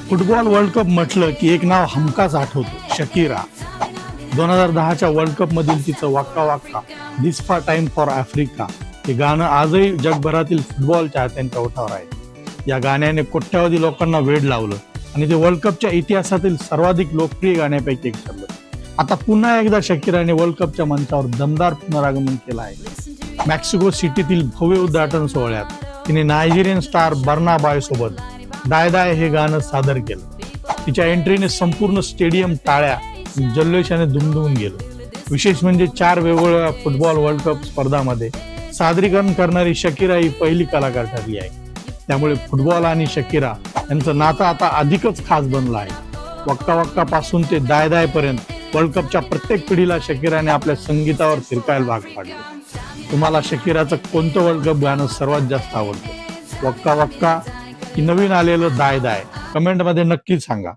Football world cup म्हटलं की एक नाव हमखास आठवतो, शकीरा. 2010च्या वर्ल्ड कप मधील तिचं वाक्का वाक्का दिस फॉर टाइम फॉर आफ्रिका हे गाणं आजही जगभरातील फुटबॉल चाहत्यांच्या ओठावर आहे. या गाण्याने कोट्यावधी लोकांना वेड लावलं आणि ते वर्ल्ड कपच्या इतिहासातील सर्वाधिक लोकप्रिय गाण्यापैकी एक ठरलं. आता पुन्हा एकदा शकीराने वर्ल्ड कपच्या मंचावर दमदार पुनरागमन केलं आहे. मेक्सिको सिटीतील भव्य उद्घाटन सोहळ्यात तिने नायजेरियन स्टार बर्ना बॉय सोबत दाय दाय हे गाणं सादर केलं. तिच्या एंट्रीने संपूर्ण स्टेडियम टाळ्या जल्लोषाने दुमदुमून गेलं. विशेष म्हणजे 4 वेगवेगळ्या फुटबॉल वर्ल्ड कप स्पर्धांमध्ये सादरीकरण करणारी शकीरा ही पहिली कलाकार ठरली आहे. त्यामुळे फुटबॉल आणि शकीरा यांचं नातं आता अधिकच खास बनलं आहे. वक्का वक्का पासून ते दाय दाय पर्यंत वर्ल्ड कपच्या प्रत्येक पिढीला शकीराने आपल्या संगीतावर फिरकायला भाग पाडले. तुम्हाला शकीराचं कोणतं वर्ल्ड कप गाणं सर्वात जास्त आवडतं? वक्का वक्का की नवीन आलेलं दाय दाय? कमेंटमध्ये नक्की सांगा.